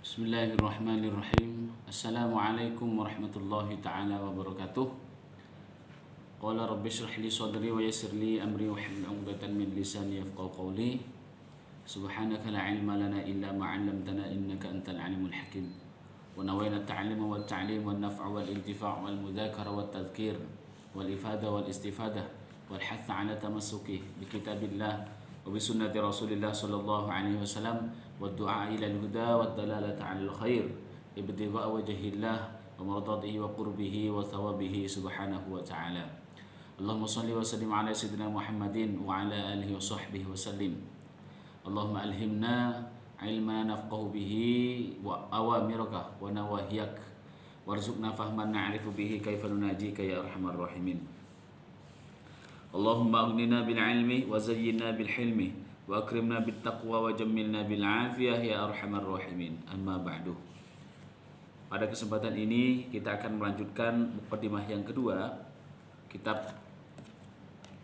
Bismillahirrahmanirrahim. Assalamualaikum warahmatullahi ta'ala wabarakatuh. Qala rabbi shrah li sadri wa yassir li amri wa hlul 'uqdatam min lisani yafqahu qawli. Subhanaka la ilma lana illa ma 'allamtana innaka antal alimul hakim. Wa nawayna at-ta'lima wat ta'lim wan naf'a wal intifa' wal mudhakara wat tadhkir wal ifada wal istifadah wal hath 'ala tamassuki bi kitabillah wa bi sunnati Rasulillah sallallahu alaihi wasallam wa du'a ila al-huda wa dalalata 'ala al-khair ibtigha' wajhillah wa mardatihi wa qurbihi wa thawabihi subhanahu wa ta'ala. Allahumma shalli wa sallim ala sayyidina Muhammadin wa ala alihi wa sahbihi wa sallim. Allahumma alhimna ilma nafqahu bihi wa awamiraka wa nawahiyak warzuqna fahman na'rifu bihi kaifa nunajika ya arhamar rahimin. Allahumma aghnina bil ilmi wa zayyinna bil hilmi wa akrimna bit taqwa wa jammilna bil afiyah ya arhamar rahimin. Amma ba'du. Pada kesempatan ini kita akan melanjutkan mukadimah yang kedua kitab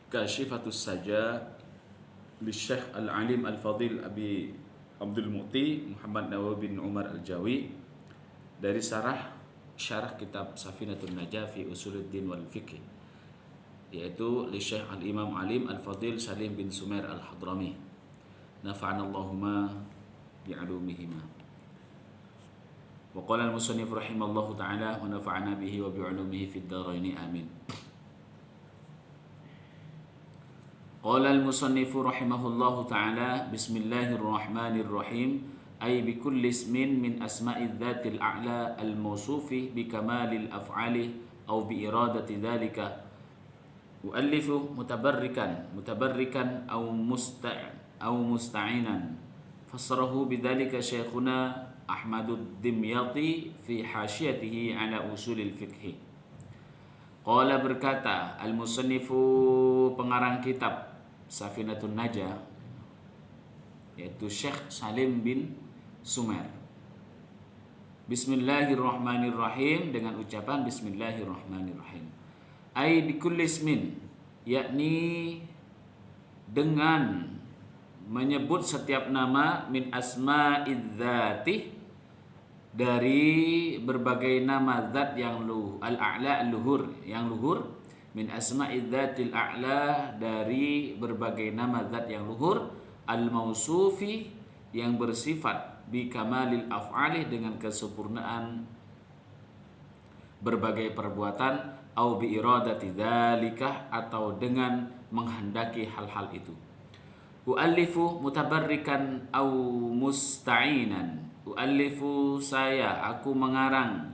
Kasyifatus Saja bi Syekh Al-Alim Al-Fadil Abi Abdul Mu'ti Muhammad Nawawi bin Umar Al-Jawi dari syarah kitab Safinatun Najah fi Usuluddin wal Fiqh, yaitu li Syekh Al-Imam Alim Al-Fadil Salim bin Sumair Al-Hadrami. Nafa'ana Allahumma bi'ulumihima. Wa qala al-musannif rahimallahu ta'ala wa nafa'ana bihi wa bi'ulumihi fid dharain amin. Qala al-musannif rahimahullahu ta'ala bismillahirrahmanirrahim ay bi kulli ismin min asma'idz dzatil a'la al-mawsufi bi kamalil af'ali aw bi iradati dzalika mu'allifu mutabarrikan aw musta'inan fassarahu bidzalika syekhuna Ahmadud Dimyati fi hasyiyatihi ala usulil fiqh. Qala berkata al-musannifu pengarang kitab Safinatun Najah, yaitu Syekh Salim bin Sumair. Bismillahirrahmanirrahim, dengan ucapan bismillahirrahmanirrahim. Ai bikulli ismin, yakni dengan menyebut setiap nama min asma'idz dzati, dari berbagai nama zat yang al-a'la al-luhur, yang luhur, min asma'idz dzatil a'la, dari berbagai nama zat yang luhur, al-mausufi, yang bersifat bi kamalil af'ali, dengan kesempurnaan berbagai perbuatan, au bi iradati dzalika, atau dengan menghendaki hal-hal itu. U'allifu mutabarrikan au musta'inan. U'allifu saya, aku mengarang,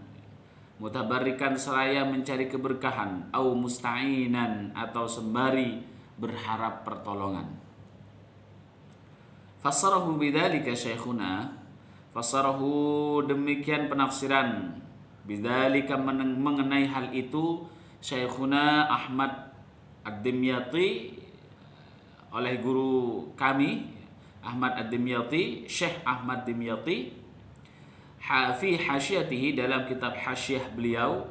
mutabarrikan seraya mencari keberkahan, au musta'inan, atau sembari berharap pertolongan. Fassarahu bidzalika syekhuna, fassarahu, demikian penafsiran, bidzalika mengenai hal itu, syekhuna Ahmad Ad-Dimyati, oleh guru kami Ahmad Ad-Dimyati, Syekh Ahmad Dimyati, fi hasyiyatihi, dalam kitab hasyiyah beliau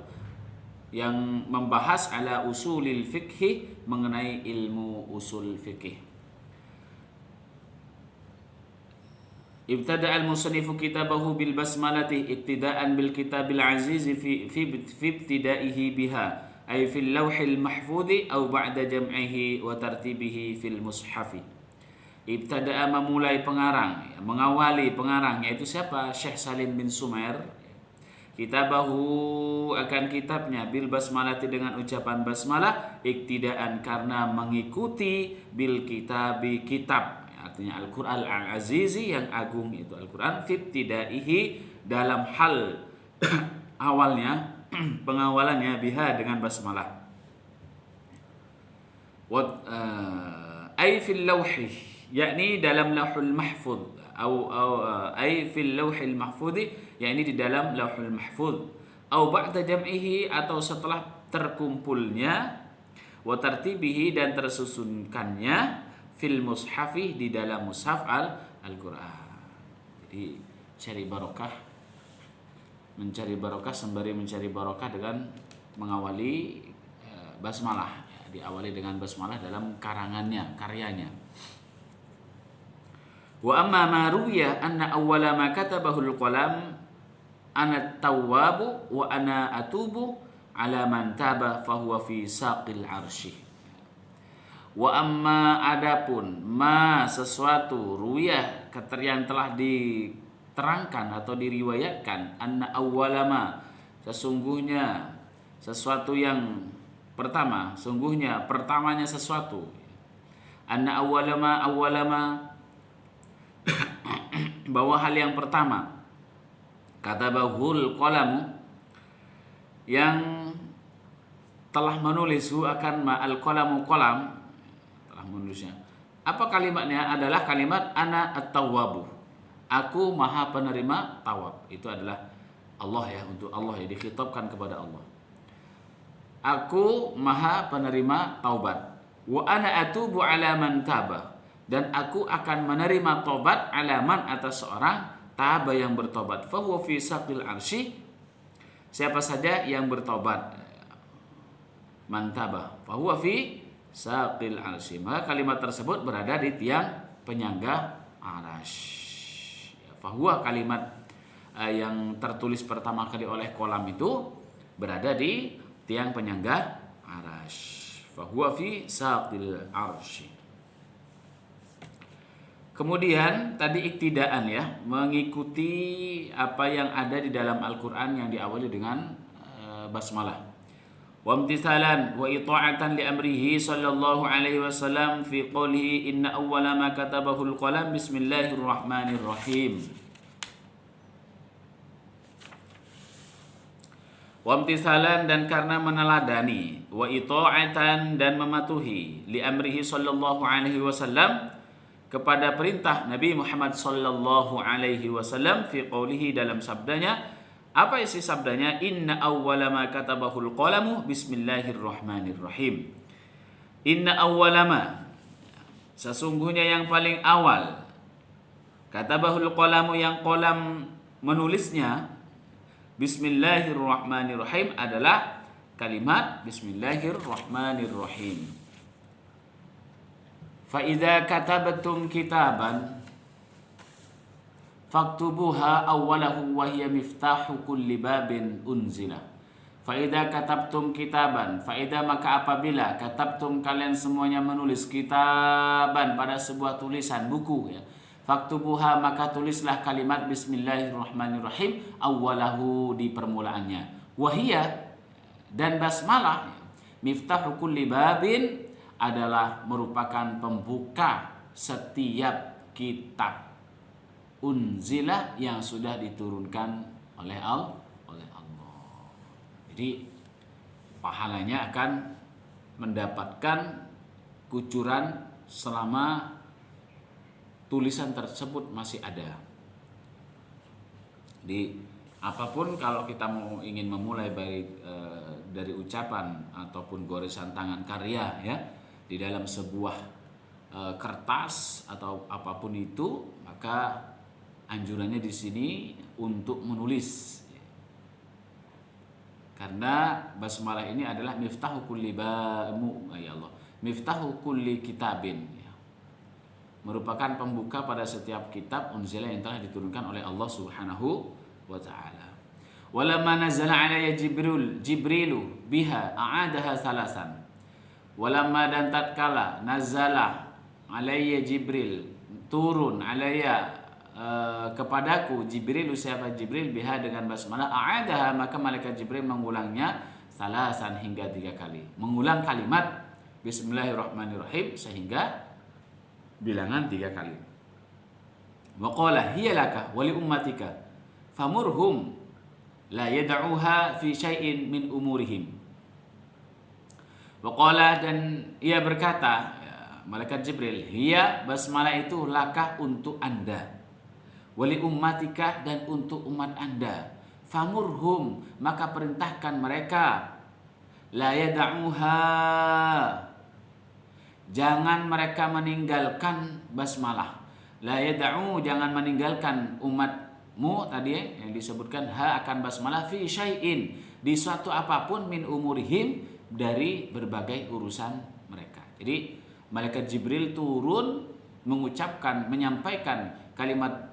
yang membahas ala usulil fiqh, mengenai ilmu usul fikih. Ibtada al-musannifu kitabahu bil basmalati iktidaan bil kitabil aziz fi ibtidaihi biha, ay fil lawhil mahfudhi aw ba'da jam'ihi wa tartibihi fil mushafi. Ibtada'a, memulai pengarang, mengawali pengarang, yaitu siapa? Syekh Salim bin Sumair, kitabahu, akan kitabnya, bil basmalati, dengan ucapan basmalah, iktidaan, karena mengikuti, bil kitabi, kitab, artinya Al-Qur'an al-azizi, yang agung itu Al-Qur'an, fibtidaihi, dalam hal awalnya, pengawalannya, biha, dengan basmalah. Ay fil lawhi, yakni dalam lauhul mahfuz, ay fil lauhil mahfuz, yakni di dalam lauhul mahfuz, au ba'da jam'ihi, atau setelah terkumpulnya, wa tartibihi, dan tersusunkannya, fil mushafi, di dalam mushaf Al-Qur'an. Jadi mencari barokah sembari mencari barokah dengan mengawali basmalah, diawali dengan basmalah dalam karyanya. Wa amma ma ruwiya anna awwala ma katabahu al-qalam ana at-tawwabu wa ana atubu ala man taba fahuwa fi saqil arsy. Wa amma adapun ma sesuatu ruwiyah yang telah diterangkan atau diriwayatkan anna awwalama sesungguhnya sesuatu yang pertama, sungguhnya pertamanya sesuatu. Anna awwalama bahwa hal yang pertama katabahul qalamu yang telah menulis akan ma'al qalamu qalam telah menulisnya. Apa kalimatnya? Adalah kalimat ana at-tawwabu. Aku maha penerima tawab. Itu adalah Allah ya, untuk Allah ya, dikhitabkan kepada Allah. Aku maha penerima taubat. Wa ana atubu ala man taba. Dan aku akan menerima taubat ala man atas seorang taba yang bertobat. Fa huwa fi saqil arsy. Siapa saja yang bertobat. Man taba. Fa huwa fi saqil arsy. Maka kalimat tersebut berada di tiang penyangga arsy. Fa huwa kalimat yang tertulis pertama kali oleh kolam itu berada di tiang penyangga arsy. Fa huwa fi saqil arsy. Kemudian tadi iktidaan ya, mengikuti apa yang ada di dalam Al-Qur'an yang diawali dengan basmalah. Wa imtithalan wa ita'atan li amrihi sallallahu alaihi wasallam fi qoulihi inna awwala ma katabahu al-qalam bismillahirrahmanirrahim. Wa imtithalan dan karena meneladani, wa ita'atan dan mematuhi li amrihi sallallahu alaihi wasallam kepada perintah Nabi Muhammad sallallahu alaihi wasallam fi qoulihi dalam sabdanya. Apa isi sabdanya? Inna awwala ma katabahul qalamu bismillahirrahmanirrahim. Inna awwala ma sesungguhnya yang paling awal katabahul qalamu yang qalam menulisnya bismillahirrahmanirrahim adalah kalimat bismillahirrahmanirrahim. Fa idza katabtum kitaban faktubuha awwalahu wa hiya miftahu kulli babin unzila. Fa idza katabtum kitaban, fa idza maka apabila katabtum kalian semuanya menulis kitaban pada sebuah tulisan buku ya. Faktubuha maka tulislah kalimat bismillahirrahmanirrahim awwalahu di permulaannya. Wa hiya dan basmalah miftahu kulli babin adalah merupakan pembuka setiap kitab unzila yang sudah diturunkan oleh Allah. Jadi pahalanya akan mendapatkan kucuran selama tulisan tersebut masih ada. Di apapun kalau kita mau ingin memulai baik dari ucapan ataupun goresan tangan karya ya di dalam sebuah kertas atau apapun itu, maka anjurannya di sini untuk menulis. Karena basmalah ini adalah miftahu kulli miftahu kulli kitabin ya. Merupakan pembuka pada setiap kitab unzila yang telah diturunkan oleh Allah Subhanahu wa taala. Walamma nazala alayya Jibrilu biha a'adaha salasan. Walamma dan tatkala nazala alayya Jibril turun alayya kepadaku Jibril, siapa Jibril, biha dengan basmalah a'adaha maka malaikat Jibril mengulangnya salasan hingga 3 kali, mengulang kalimat bismillahirrahmanirrahim sehingga bilangan 3 kali. Wa qala hiya laka wa li ummatika famurhum la yad'uha fi syai'in min umurihim. Waqala dan ia berkata malaikat Jibril, hiya basmalah itu lakah untuk anda, wali ummatika dan untuk umat anda, famurhum maka perintahkan mereka, la yad'uha jangan mereka meninggalkan basmalah, la yad'u jangan meninggalkan umatmu tadi yang disebutkan ha akan basmalah fi syai'in di suatu apapun min umurihim dari berbagai urusan mereka. Jadi malaikat Jibril turun menyampaikan kalimat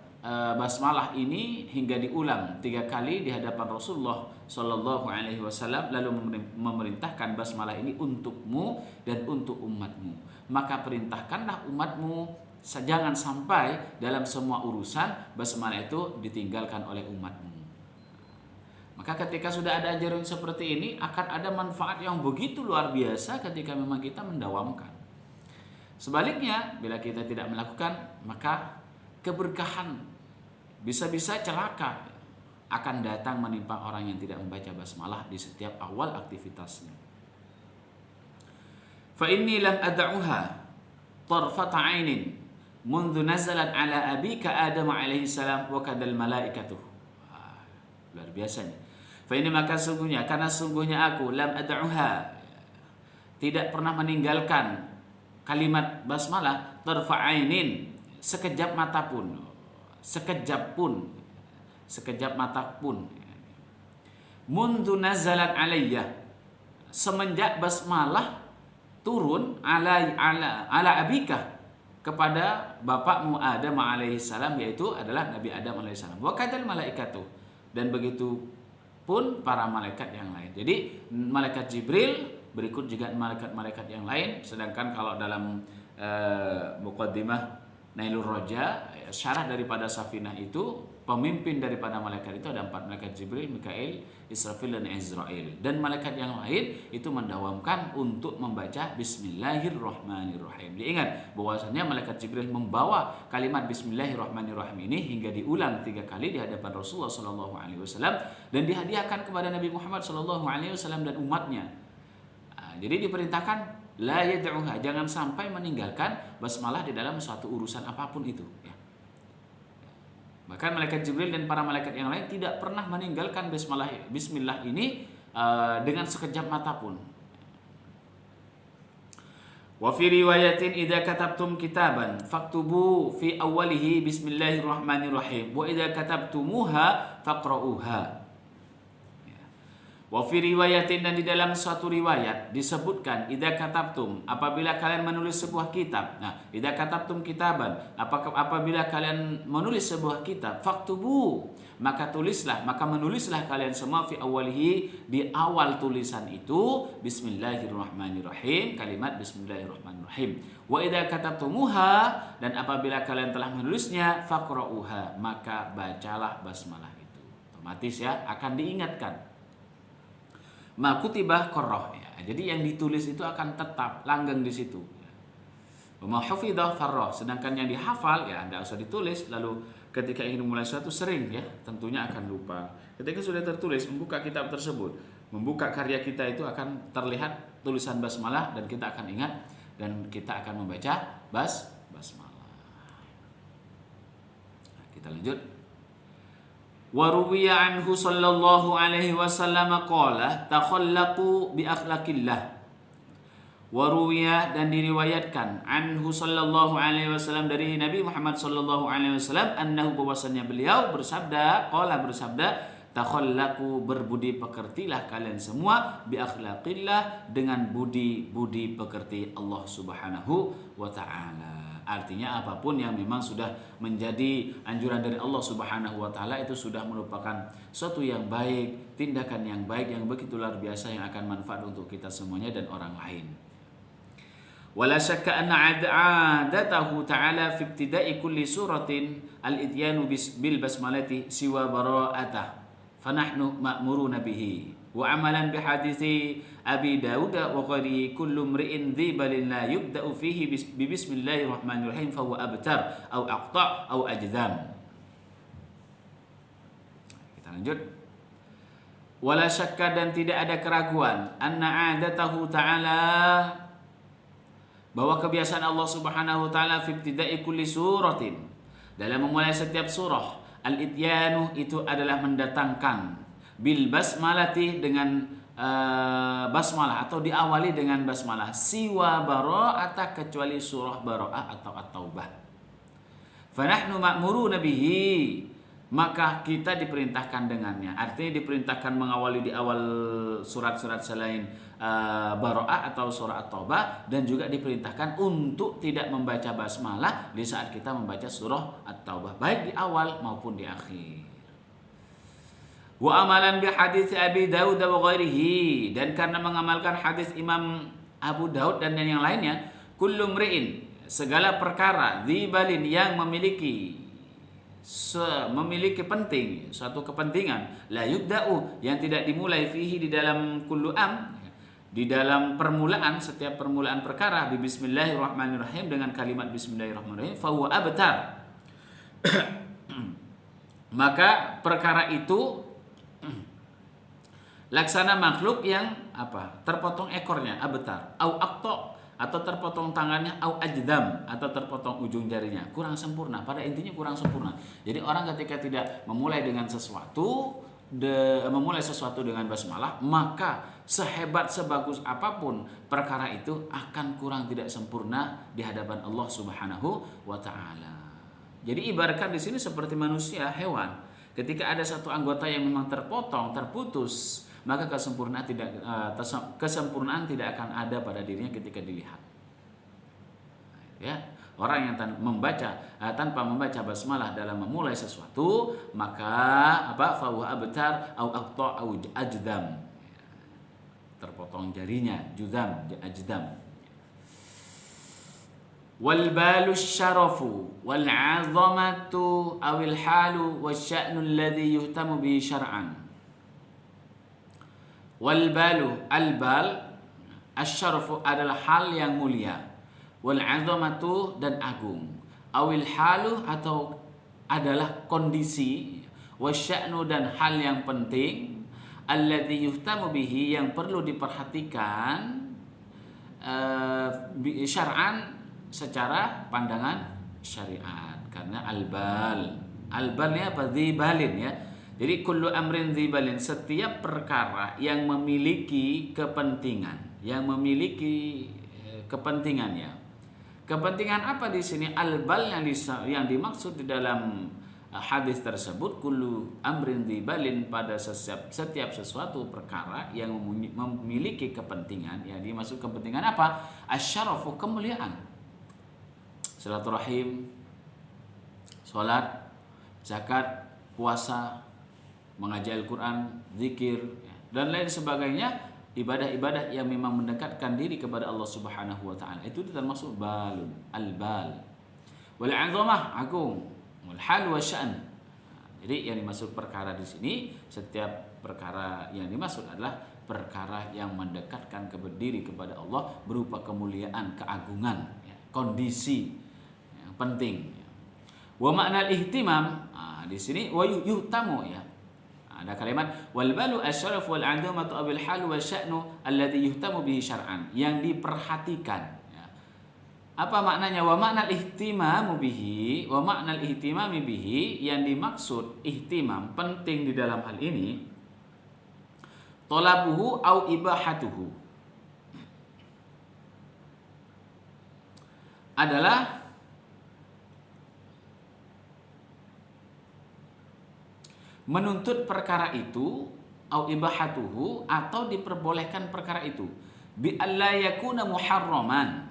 basmalah ini hingga diulang 3 kali di hadapan Rasulullah Shallallahu Alaihi Wasallam, lalu memerintahkan basmalah ini untukmu dan untuk umatmu. Maka perintahkanlah umatmu, jangan sampai dalam semua urusan basmalah itu ditinggalkan oleh umatmu. Maka ketika sudah ada ajaran seperti ini, akan ada manfaat yang begitu luar biasa ketika memang kita mendawamkan. Sebaliknya, bila kita tidak melakukan, maka keberkahan, bisa-bisa celaka akan datang menimpa orang yang tidak membaca basmalah di setiap awal aktivitasnya. Fa inni lam ad'uha tarfata 'ainin mundu nazalat ala abika Adam alaihi salam wa kadal malaikatuh. Luar biasanya. Fa ini maka sungguhnya, karena sungguhnya aku lam ad'uha, tidak pernah meninggalkan kalimat basmalah tarfa'ainin, sekejap mata pun, sekejap mata pun. Mundu nazalat alayya, semenjak basmalah turun ala abika, kepada bapakmu Adam alaihi salam, yaitu adalah Nabi Adam alaihi salam. Wa kadal malaikatuh, dan begitu pun para malaikat yang lain. Jadi malaikat Jibril, berikut juga malaikat-malaikat yang lain. Sedangkan kalau dalam muqaddimah Nailur Roja, syarah daripada Safinah itu, pemimpin daripada malaikat itu ada 4 malaikat: Jibril, Mikail, Israfil, dan Izrail. Dan malaikat yang lain itu mendawamkan untuk membaca Bismillahirrahmanirrahim. Diingat bahwasanya malaikat Jibril membawa kalimat Bismillahirrahmanirrahim ini hingga diulang 3 kali di hadapan Rasulullah Sallallahu Alaihi Wasallam dan dihadiahkan kepada Nabi Muhammad Sallallahu Alaihi Wasallam dan umatnya. Jadi diperintahkan la yad'uha, jangan sampai meninggalkan basmalah di dalam suatu urusan apapun itu, ya. Bahkan malaikat Jibril dan para malaikat yang lain tidak pernah meninggalkan bismillah ini dengan sekejap mata pun. Wa fi riwayatin idza katabtum kitaban faktubu fi awwalihi bismillahirrahmanirrahim wa idza katabtumuha faqra'uha. Wa fi riwayatin, dan di dalam suatu riwayat disebutkan idza katabtum, apabila kalian menulis sebuah kitab. Nah, idza katabtum kitaban, apabila kalian menulis sebuah kitab, faktubu, maka menulislah kalian semua fi awalihi, di awal tulisan itu bismillahirrahmanirrahim, kalimat bismillahirrahmanirrahim. Wa idza katabtumuha, dan apabila kalian telah menulisnya, faqra'uha, maka bacalah basmalah itu. Otomatis ya akan diingatkan. Ma kutibah qarrah, ya. Jadi yang ditulis itu akan tetap langgeng di situ. Wa ma hafidha farrah, sedangkan yang dihafal ya Anda usah ditulis, lalu ketika ingin memulai sesuatu sering ya tentunya akan lupa. Ketika sudah tertulis, membuka kitab tersebut, membuka karya kita, itu akan terlihat tulisan basmalah dan kita akan ingat dan kita akan membaca basmalah. Nah, kita lanjut. Wa ruwiya anhu sallallahu alaihi wasallam qala takhallaqu bi akhlaqillah. Wa ruwiya, dan diriwayatkan, anhu sallallahu alaihi wasallam, dari Nabi Muhammad sallallahu alaihi wasallam, annahu, bahwasanya beliau bersabda, qala bersabda, takhallaqu, berbudi pekertilah kalian semua, bi akhlaqillah, dengan budi pekerti Allah Subhanahu wa taala. Artinya apapun yang memang sudah menjadi anjuran dari Allah Subhanahu wa taala itu sudah merupakan suatu yang baik, tindakan yang baik yang begitu luar biasa yang akan manfaat untuk kita semuanya dan orang lain. Wala syakka anna adatahu ta'ala fi ibtida'i kulli suratin al-ityanu bil basmalati siwa bara'atah fanahnu ma'muruna bihi wa amalan bihadithi Abi Dawud wa qari kullu mri'in dhibalin la yubda'u fihi bi bismillahirrahmanirrahim fa huwa abtar au aqta' au ajdam. Kita lanjut. Wala syakka, dan tidak ada keraguan, anna adatahu ta'ala, bahwa kebiasaan Allah Subhanahu wa taala fi ibtida'i kulli suratin, dalam memulai setiap surah, al-ityanu, itu adalah mendatangkan, bil basmalati, dengan basmalah, atau diawali dengan basmalah, siwa bara'ata, kecuali surah Bara'ah atau At-Taubah. Fanahnu ma'muruna bihi, maka kita diperintahkan dengannya. Artinya diperintahkan mengawali di awal surat-surat selain Bara'ah atau surah At-Taubah, dan juga diperintahkan untuk tidak membaca basmalah di saat kita membaca surah At-Taubah, baik di awal maupun di akhir. Wa amalan bi hadits Abi Daud wa ghairihi, dan karena mengamalkan hadis Imam Abu Daud dan yang lainnya, kullu mri'in, segala perkara, dzibalin, yang memiliki penting, suatu kepentingan, la yubda'u, yang tidak dimulai, fihi, di dalam kullu di dalam permulaan, setiap permulaan perkara, bi bismillahirrahmanirrahim, dengan kalimat bismillahirrahmanirrahim, fa huwa abtar, maka perkara itu laksana makhluk yang terpotong ekornya, abtar, au aqta, atau terpotong tangannya, au ajdam, atau terpotong ujung jarinya, kurang sempurna. Pada intinya kurang sempurna. Jadi orang ketika tidak memulai dengan sesuatu, memulai sesuatu dengan basmalah, maka sehebat sebagus apapun perkara itu akan kurang tidak sempurna di hadapan Allah Subhanahu wa taala. Jadi ibaratkan di sini seperti manusia, hewan. Ketika ada satu anggota yang memang terpotong, terputus, maka kesempurnaan tidak akan ada pada dirinya ketika dilihat. Ya, orang yang tanpa membaca basmalah dalam memulai sesuatu, maka fa huwa abtar au aqta au ajdam, terpotong jarinya, judam, ajdam. Wal balu syarafu wal 'azamatu awil halu wasya'nu alladhi yuhtamu bihi syar'an. Wal balu, al-bal, asyarafu adalah hal yang mulia, wal 'azamatu, dan agung, awil halu, atau adalah kondisi, wasya'nu, dan hal yang penting, alladhi yuhtamu bihi, yang perlu diperhatikan syar'an, secara pandangan syariat. Karena al-balnya dzibalin, ya. Jadi kullu amrin dzibalin, setiap perkara yang memiliki kepentingan, kepentingannya. Kepentingan apa di sini? Al-bal yang dimaksud di dalam hadis tersebut, kullu amrin dzibalin, pada setiap sesuatu perkara yang memiliki kepentingan. Yang dimaksud kepentingan apa? Asyarafu, kemuliaan. Silaturahim, salat, zakat, puasa, mengaji Al-Quran, zikir, dan lain sebagainya, ibadah-ibadah yang memang mendekatkan diri kepada Allah Subhanahu wa taala. Itu termasuk balun, al-bal. Wal 'azamah, agung, wal hal wa sya'n. Jadi yang dimaksud perkara di sini, setiap perkara yang dimaksud adalah perkara yang mendekatkan diri kepada Allah berupa kemuliaan, keagungan, kondisi yang penting. Wa ma'nal ihtimam, di sini wa yuhtamu, ya. Ada kalimat wal balu asyaraf wal 'azamatu abil hal wa sya'nu alladhi yuhtamu bihi syar'an, yang diperhatikan, ya. Apa maknanya? Wa ma'nal ihtimamu bihi, wa ma'nal ihtimami bihi, yang dimaksud ihtimam, penting di dalam hal ini, talabuhu au ibahatuhu, adalah menuntut perkara itu, au ibahatuhu, atau diperbolehkan perkara itu, bi alla yakuna muharraman,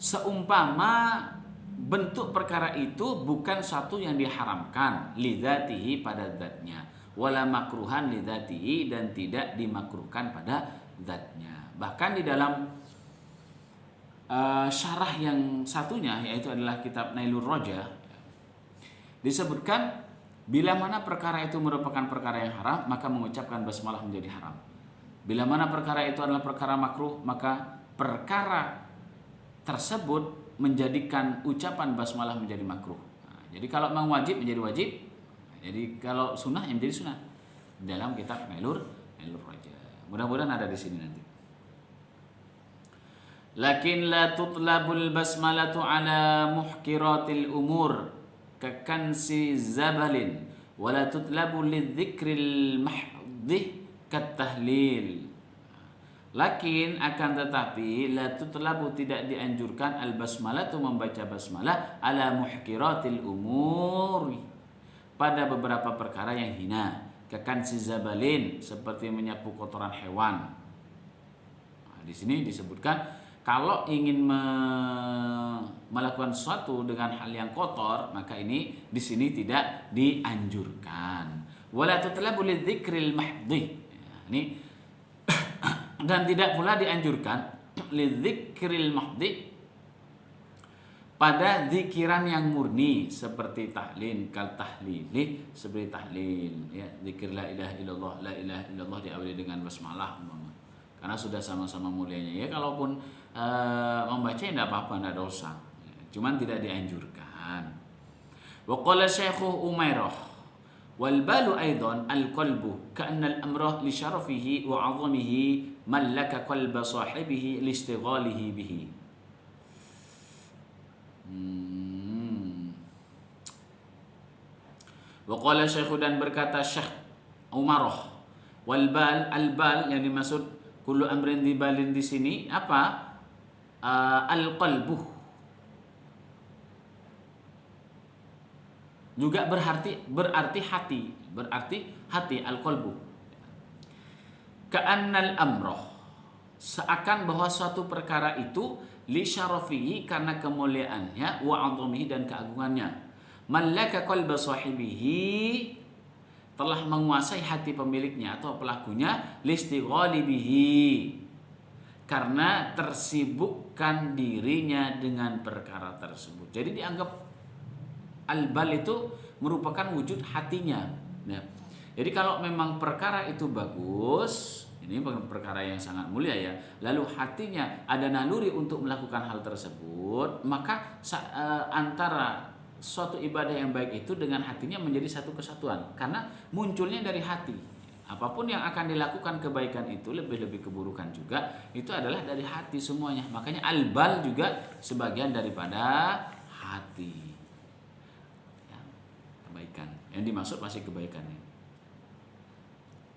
seumpama bentuk perkara itu bukan satu yang diharamkan, lidzatihi, pada zatnya, wala makruhan lidzatihi, dan tidak dimakruhkan pada zatnya. Bahkan di dalam syarah yang satunya, yaitu adalah kitab Nailur Roja, disebutkan bila mana perkara itu merupakan perkara yang haram, maka mengucapkan basmalah menjadi haram. Bila mana perkara itu adalah perkara makruh, maka perkara tersebut menjadikan ucapan basmalah menjadi makruh. Jadi kalau memang wajib menjadi wajib, jadi kalau sunnah yang menjadi sunnah. Dalam kitab Nailur Roja. Mudah-mudahan ada di sini nanti. Lakin la tutlabul basmalatu ala muhkiratil umur kakansi zabalin, wala tutlabu lidzikril mahdhi katahlil. Lakin, akan tetapi, la tutlabu, tidak dianjurkan, al basmalah, itu membaca basmalah, ala muhkiratil umur, pada beberapa perkara yang hina, kekansi zabalin, seperti menyapu kotoran hewan. Nah, di sini disebutkan kalau ingin melakukan sesuatu dengan hal yang kotor, maka ini di sini tidak dianjurkan. Wala tutlabu lidzikril mahdhi. Ini dan tidak pula dianjurkan lidzikril mahdhi pada zikiran yang murni seperti tahlil, kal tahlili, seperti tahlil ya, zikir la ilaha illallah, la ilaha illallah diawali dengan basmalah umpama. Karena sudah sama-sama mulianya ya, kalaupun membaca tidak apa-apa, tidak dosa, cuman tidak dianjurkan. Wa qala Syekh Umairah wal balu aidan al qalbu ka'anna al amra li syarafihi wa 'azamihi mallaka qalba sahibihi li istighalihi bihi. Wa qala Syekh, dan berkata Syekh Umarah, wal bal, al bal yang dimaksud kullu amrin dibalin di sini apa? Al qalbu juga berarti hati, al qalbu. Ka'annal amroh, seakan bahwa suatu perkara itu li syarafihi, karena kemuliaannya, wa 'azamihi, dan keagungannya, mallaka qalba sahibihi, telah menguasai hati pemiliknya atau pelakunya, listighali bihi, karena tersibukkan dirinya dengan perkara tersebut. Jadi dianggap al-bal itu merupakan wujud hatinya. Nah, jadi kalau memang perkara itu bagus, ini perkara yang sangat mulia ya, lalu hatinya ada naluri untuk melakukan hal tersebut, maka antara suatu ibadah yang baik itu dengan hatinya menjadi satu kesatuan, karena munculnya dari hati. Apapun yang akan dilakukan kebaikan itu, lebih-lebih keburukan juga, itu adalah dari hati semuanya. Makanya al-bal juga sebagian daripada hati ya, kebaikan. Yang dimaksud pasti kebaikannya,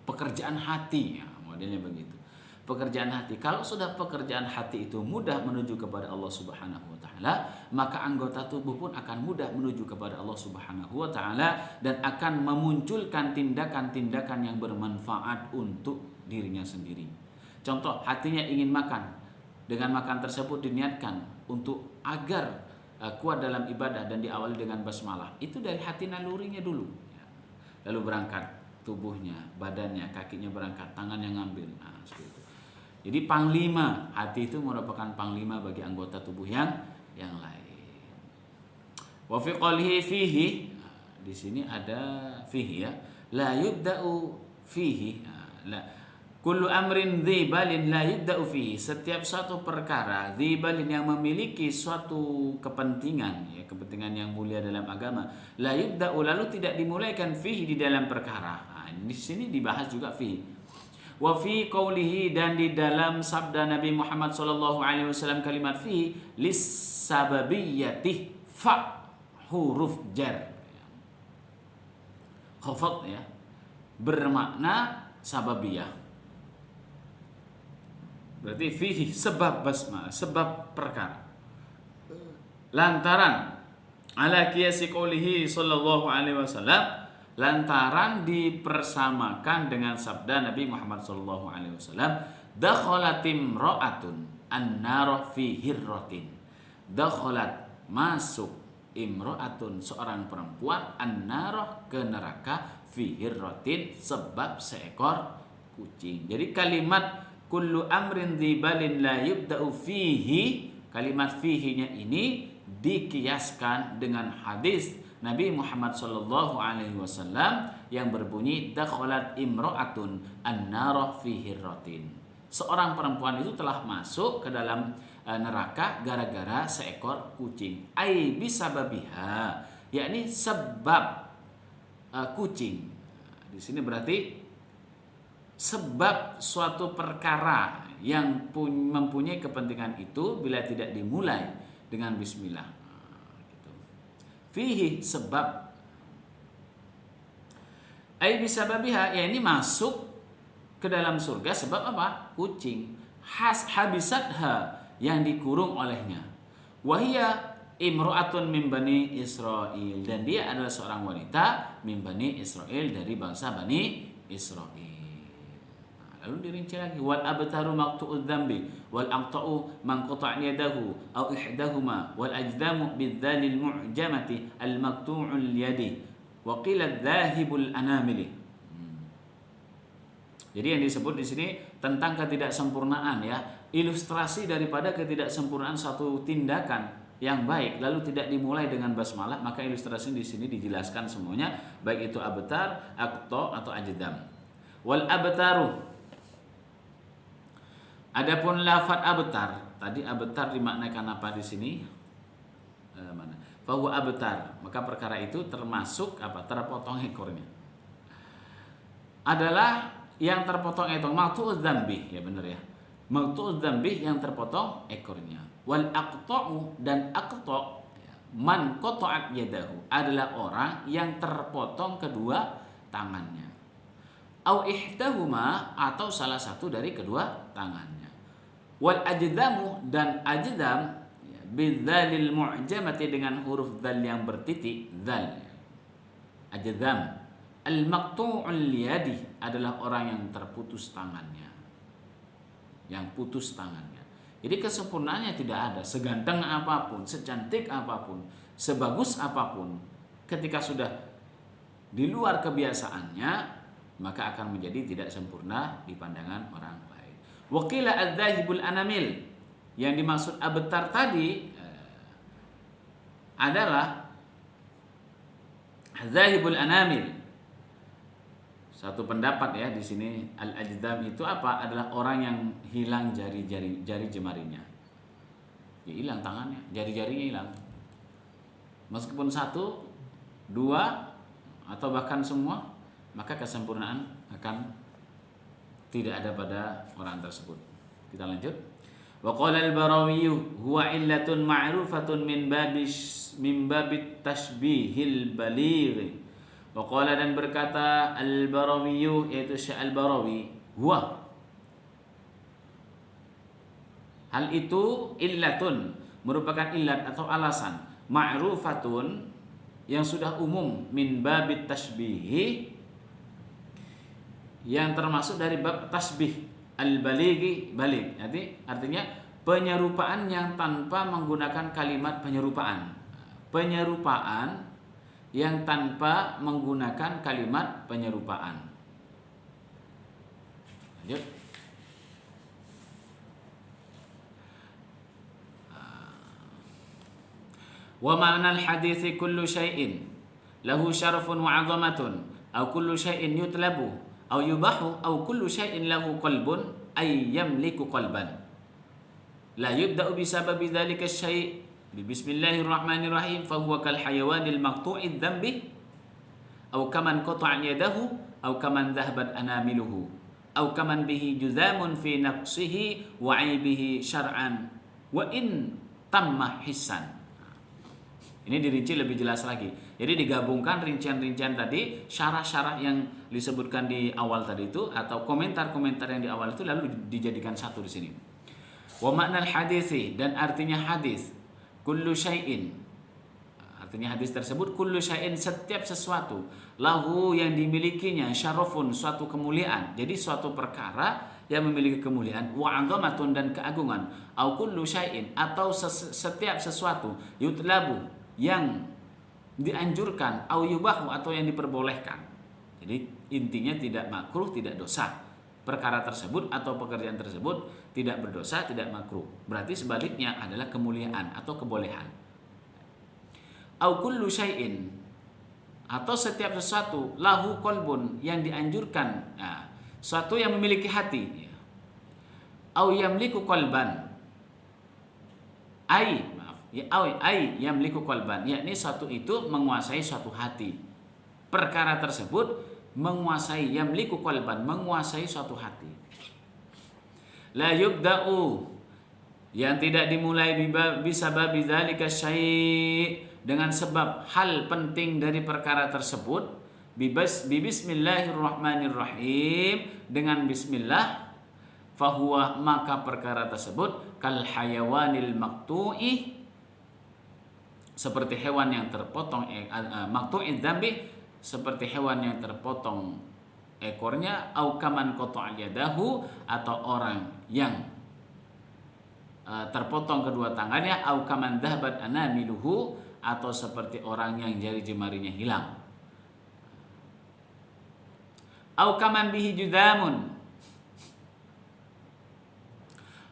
pekerjaan hati ya, modelnya begitu. Pekerjaan hati, kalau sudah pekerjaan hati itu mudah menuju kepada Allah Subhanahu wa taala, maka anggota tubuh pun akan mudah menuju kepada Allah Subhanahu wa taala, dan akan memunculkan tindakan-tindakan yang bermanfaat untuk dirinya sendiri. Contoh, hatinya ingin makan, dengan makan tersebut diniatkan untuk agar kuat dalam ibadah dan diawali dengan basmalah. Itu dari hati nalurinya dulu. Lalu berangkat tubuhnya, badannya, kakinya berangkat, tangannya ngambil. Nah, seperti itu. Jadi panglima, hati itu merupakan panglima bagi anggota tubuh yang lain. Wa fi qalihi fihi, di sini ada fihi ya. La yubda'u fihi. La kullu amrin dzibalin la yubda'u fihi. Setiap suatu perkara dzibalin yang memiliki suatu kepentingan ya, kepentingan yang mulia dalam agama, la yubda'u, lalu tidak dimulaikan fihi, di dalam perkara. Nah, di sini dibahas juga fihi. Wa fi qawlihi, dan di dalam sabda Nabi Muhammad sallallahu alaihi wasallam kalimat fi lisababiyyati, fa huruf jar khafat ya, bermakna sababiyah, berarti fihi sebab basmalah, sebab perkara, lantaran ala qiyasi qawlihi sallallahu alaihi wasallam, lantaran dipersamakan dengan sabda Nabi Muhammad sallallahu alaihi wasallam, dakhalat imra'atun an-nar fi hirratin. Dakhalat, masuk, imra'atun, seorang perempuan, an-nar, ke neraka, fi hirratin, sebab seekor kucing. Jadi kalimat kullu amrin dzibalin la yubda'u fihi, kalimat fihi-nya ini dikiaskan dengan hadis Nabi Muhammad sallallahu alaihi wasallam yang berbunyi dakhalat imra'atun an-nar fi hirratin. Seorang perempuan itu telah masuk ke dalam neraka gara-gara seekor kucing. Ai bisababiha, yakni sebab kucing. Di sini berarti sebab suatu perkara yang mempunyai kepentingan itu bila tidak dimulai dengan bismillah. Fihi, sebab, ai bisababiha, ya ini masuk ke dalam surga sebab apa? Kucing. Habisatha, yang dikurung olehnya. Wahia imra'atun min Bani Israil, dan dia adalah seorang wanita min Bani Israil, dari bangsa Bani Israil. Lalu dirinci lagi, wal abtaru maqtu'udz dzambi wal aqta'u man qata'a yadahu aw ihdahuma wal ajdamu bidzalil mu'jamati al maqtu'ul yadi wa qila dzahibul anamili. Jadi yang disebut di sini tentang ketidaksempurnaan, ya, ilustrasi daripada ketidaksempurnaan satu tindakan yang baik lalu tidak dimulai dengan basmalah, maka ilustrasi di sini dijelaskan semuanya, baik itu abtar, aqta atau ajdam. Wal abtaru, adapun lafaz abtar, tadi abtar dimaknakan apa di sini? Mana? Fahuwa abtar, maka perkara itu termasuk apa? Terpotong ekornya. Adalah yang terpotong itu maqtu'udz dzambi, ya benar ya. Maqtu'udz dzambi yang terpotong ekornya. Wal aqta'u, dan aqta' man qata'at yadahu, adalah orang yang terpotong kedua tangannya. Au ihdahuma, atau salah satu dari kedua tangannya. Wal ajdamu, dan ajdam bidzalil mu'jamati, dengan huruf dzal yang bertitik, dzal. Ajdam al maqtu'ul yadi, adalah orang yang terputus tangannya. Yang putus tangannya. Jadi kesempurnaannya tidak ada, seganteng apapun, secantik apapun, sebagus apapun, ketika sudah di luar kebiasaannya, maka akan menjadi tidak sempurna di pandangan orang lain. Waqila adzahibul anamil, yang dimaksud abtar tadi adalah adzahibul anamil. Satu pendapat, ya, di sini al-ajdam itu apa? Adalah orang yang hilang jari jemarinya. Ya, hilang tangannya, jari-jarinya hilang. Meskipun satu, dua, atau bahkan semua, maka kesempurnaan akan tidak ada pada orang tersebut. Kita lanjut. Wa qala al-Barawi huwa illatun ma'rufatun min babit tashbihil baligh. Wa qala, dan berkata al-Barawi, yaitu Syekh al-Barawi, huwa, hal itu illatun, merupakan illat atau alasan, ma'rufatun, yang sudah umum, min babit tashbihi, yang termasuk dari bab tasbih, al-balighi, baligh. Artinya penyerupaan yang tanpa menggunakan kalimat penyerupaan. Penyerupaan yang tanpa menggunakan kalimat penyerupaan. Lanjut. Wa ma'na al-hadithi kullu syai'in lahu syarafun wa 'azamatun aw kullu syai'in yutlabu aw yubahu aw kullu syai'in lahu qalbun ay yamliku qalban la yubda'u bi sababi dzalika asy-syai' bi bismillahirrahmanirrahim fa huwa kal hayawanil maqtu'id dzambi aw kaman qata'a yadahu aw kaman dhahabat anamiluhu aw kaman bihi juzamun fi naqsihi wa 'aibihi syar'an wa in tamma hissan. Ini dirinci lebih jelas lagi. Jadi digabungkan rincian-rincian tadi, syarah-syarah yang disebutkan di awal tadi itu, atau komentar-komentar yang di awal itu, lalu dijadikan satu di sini. Wa ma'nal hadisi, dan artinya hadis, kullu syai'in, artinya hadis tersebut, kullu syai'in, setiap sesuatu, lahu, yang dimilikinya, syarafun, suatu kemuliaan. Jadi suatu perkara yang memiliki kemuliaan, wa 'azamatun, dan keagungan, au kullu syai'in, atau setiap sesuatu, yutlabu, yang dianjurkan, au yubahu, atau yang diperbolehkan. Jadi intinya tidak makruh, tidak dosa. Perkara tersebut atau pekerjaan tersebut tidak berdosa, tidak makruh. Berarti sebaliknya adalah kemuliaan atau kebolehan. Au kullu syai'in, atau setiap sesuatu, lahu qalbun, yang dianjurkan, nah, suatu yang memiliki hati. Au yamliku qalban, ai yamliku qalban, yakni satu itu menguasai suatu hati. Perkara tersebut menguasai, yamliku qalban, menguasai suatu hati. La yubda'u, yang tidak dimulai bisababi dzalika syai', dengan sebab hal penting dari perkara tersebut, bismillahirrahmanirrahim, dengan bismillah, fahuwa, maka perkara tersebut kal hayawanil maqtu'i, seperti hewan yang terpotong maqtu'id dzambi, seperti hewan yang terpotong ekornya, au kaman qata'a yadahu, atau orang yang terpotong kedua tangannya, au kaman dhahabat anamiluhu, atau seperti orang yang jari jemarinya hilang, au kaman bihi judamun,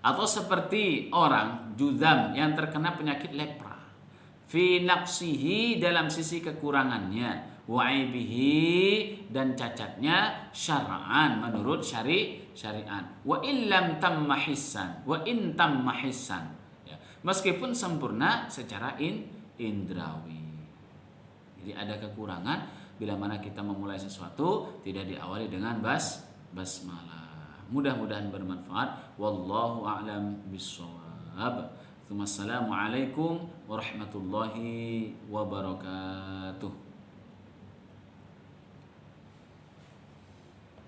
atau seperti orang judam yang terkena penyakit lepra, fi naqsihi, dalam sisi kekurangannya, wa aibihi, dan cacatnya, syar'an, menurut syariat, wa illam tamma hissan, wa in tamma hissan, ya, meskipun sempurna secara indrawi. Jadi ada kekurangan bila mana kita memulai sesuatu tidak diawali dengan basmalah. Mudah-mudahan bermanfaat. Wallahu a'lam bishawab. Assalamualaikum warahmatullahi wabarakatuh.